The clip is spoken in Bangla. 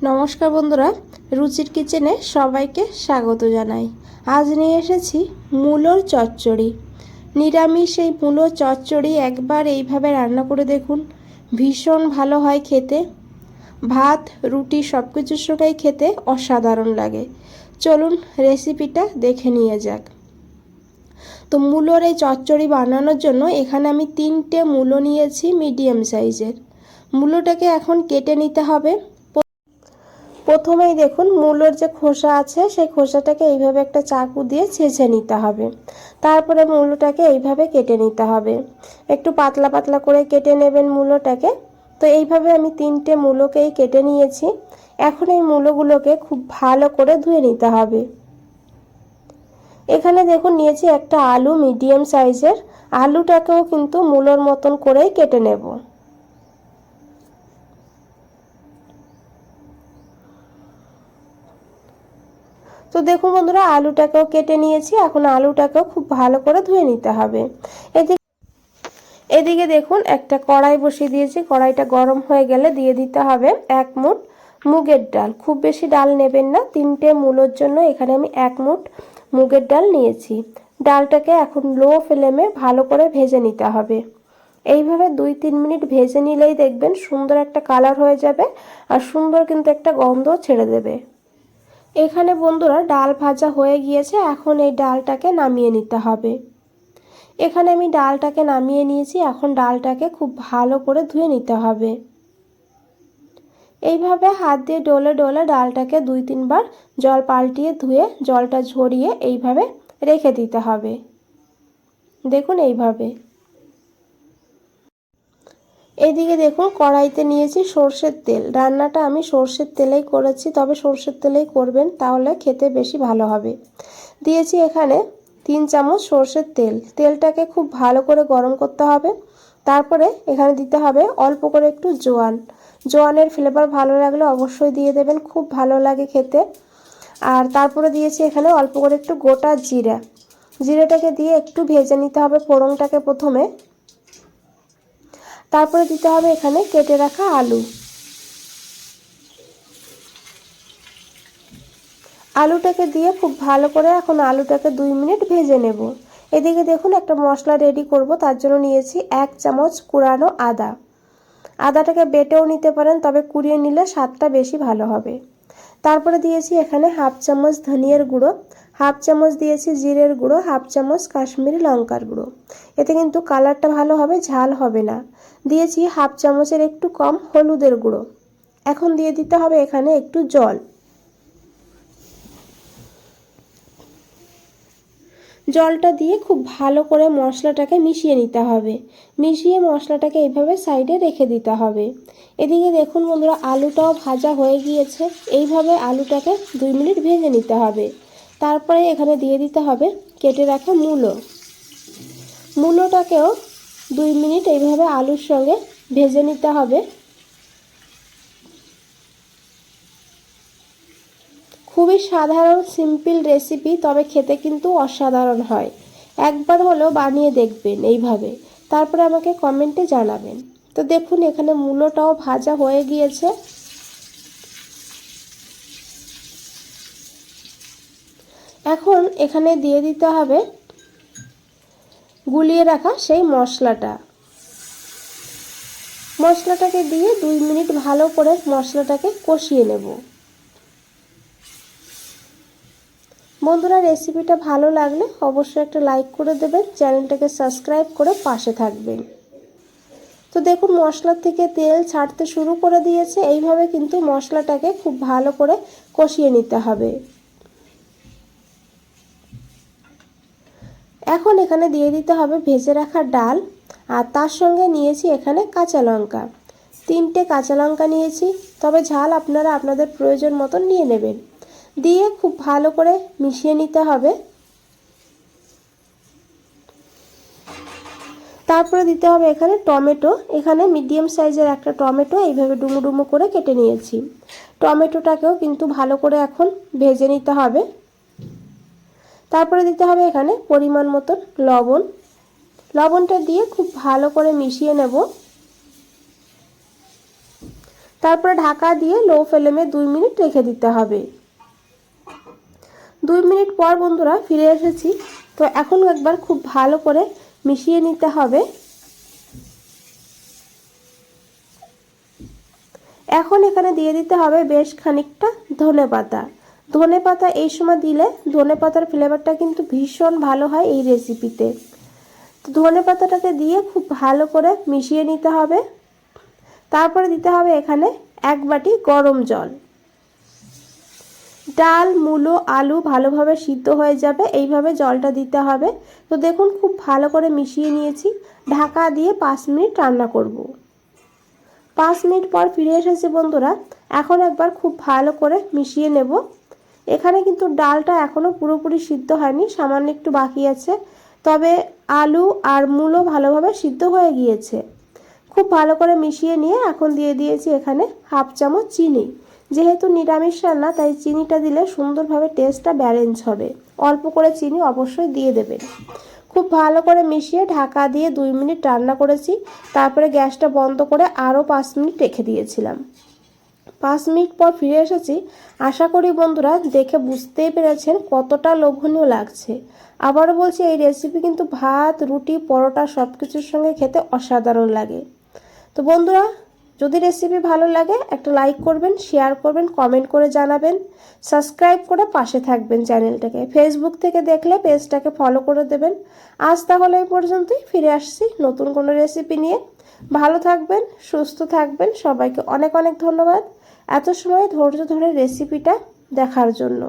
নমস্কার বন্ধুরা, রুচির কিচেনে সবাইকে স্বাগত জানাই। আজ নিয়ে এসেছি মূলোর চচ্চড়ি। নিরামিষ এই মূলোর চচ্চড়ি একবার এইভাবে রান্না করে দেখুন, ভীষণ ভালো হয় খেতে। ভাত রুটি সব কিছুর সঙ্গেই খেতে অসাধারণ লাগে। চলুন রেসিপিটা দেখে নিয়ে যাক। তো মূলোর এই চচ্চড়ি বানানোর জন্য এখানে আমি 3টে মূলো নিয়েছি মিডিয়াম সাইজের। মূলোটাকে এখন কেটে নিতে হবে। প্রথমেই দেখুন মূলোর যে খোসা আছে সেই খোসাটাকে এইভাবে একটা চাকু দিয়ে ছেঁচে নিতে হবে। তারপরে মূলোটাকে এইভাবে কেটে নিতে হবে, একটু পাতলা পাতলা করে কেটে নেবেন মূলোটাকে। তো এইভাবে আমি 3টে মূলোকেই কেটে নিয়েছি। এখন এই মূলোগুলোকে খুব ভালো করে ধুয়ে নিতে হবে। এখানে দেখুন নিয়েছি একটা আলু মিডিয়াম সাইজের। আলুটাকেও কিন্তু মূলোর মতন করেই কেটে নেব। তো দেখুন বন্ধুরা, আলুটাকেও কেটে নিয়েছি। এখন আলুটাকেও খুব ভালো করে ধুয়ে নিতে হবে। এদিকে দেখুন একটা কড়াই বসিয়ে দিয়েছি। কড়াইটা গরম হয়ে গেলে দিয়ে দিতে হবে 1 মুঠ মুগের ডাল। খুব বেশি ডাল নেবেন না, 3টে মূলোর জন্য এখানে আমি 1 মুঠ মুগের ডাল নিয়েছি। ডালটাকে এখন লো ফ্লেমে ভালো করে ভেজে নিতে হবে। এইভাবে 2-3 মিনিট ভেজে নিলেই দেখবেন সুন্দর একটা কালার হয়ে যাবে আর সুন্দর কিন্তু একটা গন্ধ ছেড়ে দেবে। এখানে বন্ধুরা ডাল ভাজা হয়ে গিয়েছে। এখন এই ডালটাকে নামিয়ে নিতে হবে। এখানে আমি ডালটাকে নামিয়ে নিয়েছি। এখন ডালটাকে খুব ভালো করে ধুয়ে নিতে হবে। এইভাবে হাত দিয়ে ডলে ডলে ডালটাকে 2-3 বার জল পাল্টিয়ে ধুয়ে জলটা ঝরিয়ে এইভাবে রেখে দিতে হবে। দেখুন এইভাবে। এইদিকে দেখুন কড়াইতে নিয়েছি সর্ষের তেল। রান্নাটা আমি সর্ষের তেলেই করেছি, তবে সর্ষের তেলেই করবেন, তাহলে খেতে বেশি ভালো হবে। দিয়েছি এখানে 3 চামচ সর্ষের তেল। তেলটাকে খুব ভালো করে গরম করতে হবে। তারপরে এখানে দিতে হবে অল্প করে একটু জোয়ান। জোয়ানের ফ্লেভার ভালো লাগলে অবশ্যই দিয়ে দেবেন, খুব ভালো লাগে খেতে। আর তারপরে দিয়েছি এখানে অল্প করে একটু গোটা জিরা। জিরাটাকে দিয়ে একটু ভেজে নিতে হবে ফোড়নটাকে প্রথমে। তারপরে দিতে হবে এখানে কেটে রাখা আলু। আলুটাকে দিয়ে খুব ভালো করে এখন আলুটাকে 2 মিনিট ভেজে নেব। এদিকে দেখুন একটা মশলা রেডি করব। তার জন্য নিয়েছি 1 চামচ কুড়ানো আদা। আদাটাকে বেটেও নিতে পারেন, তবে কুড়িয়ে নিলে স্বাদটা বেশি ভালো হবে। তারপরে দিয়েছি এখানে 1/2 চামচ ধনিয়ার গুঁড়ো, 1/2 চামচ দিয়েছি জিরের গুঁড়ো, 1/2 চামচ কাশ্মীরি লঙ্কার গুঁড়ো। এতে কিন্তু কালারটা ভালো হবে, ঝাল হবে না। দিয়েছি 1/2 চামচের একটু কম হলুদের গুঁড়ো। এখন দিয়ে দিতে হবে এখানে একটু জল। জলটা দিয়ে খুব ভালো করে মশলাটাকে মিশিয়ে নিতে হবে। মিশিয়ে মশলাটাকে এইভাবে সাইডে রেখে দিতে হবে। এদিকে দেখুন বন্ধুরা, আলুটাও ভাজা হয়ে গিয়েছে। এইভাবে আলুটাকে 2 মিনিট ভেজে নিতে হবে। তারপরে এখানে দিয়ে দিতে হবে কেটে রাখা মূলো। মূলোটাকেও 2 মিনিট এইভাবে আলুর সঙ্গে ভেজে নিতে হবে। খুবই সাধারণ সিম্পল রেসিপি, তবে খেতে কিন্তু অসাধারণ হয়। একবার হলেও বানিয়ে দেখবেন এইভাবে, তারপরে আমাকে কমেন্টে জানাবেন। তো দেখুন এখানে মূলোটাও ভাজা হয়ে গিয়েছে। এখন এখানে দিয়ে দিতে হবে গুলিয়ে রাখা সেই মশলাটা। মশলাটাকে দিয়ে 2 মিনিট ভালো করে মশলাটাকে কষিয়ে নেব। বন্ধুরা, রেসিপিটা ভালো লাগলে অবশ্যই একটা লাইক করে দেবেন, চ্যানেলটাকে সাবস্ক্রাইব করে পাশে থাকবেন। তো দেখুন মশলা থেকে তেল ছাড়তে শুরু করে দিয়েছে। এইভাবে কিন্তু মশলাটাকে খুব ভালো করে কষিয়ে নিতে হবে। এখন এখানে দিয়ে দিতে হবে ভেজে রাখা ডাল, আর তার সঙ্গে নিয়েছি এখানে কাঁচা লঙ্কা। 3টে কাঁচা লঙ্কা নিয়েছি, তবে ঝাল আপনারা আপনাদের প্রয়োজন মতন নিয়ে নেবেন। দিয়ে খুব ভালো করে মিশিয়ে নিতে হবে। তারপরে দিতে হবে এখানে টমেটো। এখানে মিডিয়াম সাইজের একটা টমেটো এইভাবে ডুমো ডুমো করে কেটে নিয়েছি। টমেটোটাকেও কিন্তু ভালো করে এখন ভেজে নিতে হবে। তারপরে দিতে হবে এখানে পরিমাণ মতন লবণ। লবণটা দিয়ে খুব ভালো করে মিশিয়ে নেব। তারপরে ঢাকা দিয়ে লো ফ্লেমে 2 মিনিট রেখে দিতে হবে। 2 মিনিট পর বন্ধুরা ফিরে এসেছি। তো এখন একবার খুব ভালো করে মিশিয়ে নিতে হবে। এখন এখানে দিয়ে দিতে হবে বেশ খানিকটা ধনেপাতা। ধনেপাতা এই সময় দিলে ধনেপাতার ফ্লেভারটা কিন্তু ভীষণ ভালো হয় এই রেসিপিতে। তো ধনেপাতাটাকে দিয়ে খুব ভালো করে মিশিয়ে নিতে হবে। তারপরে দিতে হবে এখানে 1 বাটি গরম জল। ডাল, মূলো, আলু ভালোভাবে সিদ্ধ হয়ে যাবে, এইভাবে জলটা দিতে হবে। তো দেখুন খুব ভালো করে মিশিয়ে নিয়েছি। ঢাকা দিয়ে 5 মিনিট রান্না করব। 5 মিনিট পর ফিরে এসেছি বন্ধুরা। এখন একবার খুব ভালো করে মিশিয়ে নেব। এখানে কিন্তু ডালটা এখনও পুরোপুরি সিদ্ধ হয়নি, সামান্য একটু বাকি আছে। তবে আলু আর মূলো ভালোভাবে সিদ্ধ হয়ে গিয়েছে। খুব ভালো করে মিশিয়ে নিয়ে এখন দিয়ে দিয়েছি এখানে 1/2 চামচ চিনি। যেহেতু নিরামিষ রান্না তাই চিনিটা দিলে সুন্দরভাবে টেস্টটা ব্যালেন্স হবে। অল্প করে চিনি অবশ্যই দিয়ে দেবেন। খুব ভালো করে মিশিয়ে ঢাকা দিয়ে 2 মিনিট রান্না করেছি। তারপরে গ্যাসটা বন্ধ করে আরও 5 মিনিট রেখে দিয়েছিলাম। 5 মিনিট পর ফিরে এসেছি। আশা করি বন্ধুরা দেখে বুঝতেই পেরেছেন কতটা লোভনীয় লাগছে। আবারও বলছি এই রেসিপি কিন্তু ভাত, রুটি, পরোটা সব কিছুর সঙ্গে খেতে অসাধারণ লাগে। তো বন্ধুরা যদি রেসিপি ভালো লাগে একটা লাইক করবেন, শেয়ার করবেন, কমেন্ট করে জানাবেন, সাবস্ক্রাইব করে পাশে থাকবেন চ্যানেলটাকে। ফেসবুক থেকে দেখলে পেজটাকে ফলো করে দেবেন। আজ তাহলে এই পর্যন্তই, ফিরে আসছি নতুন কোনো রেসিপি নিয়ে। ভালো থাকবেন, সুস্থ থাকবেন। সবাইকে অনেক অনেক ধন্যবাদ এত সময় ধৈর্য ধরে রেসিপিটা দেখার জন্য।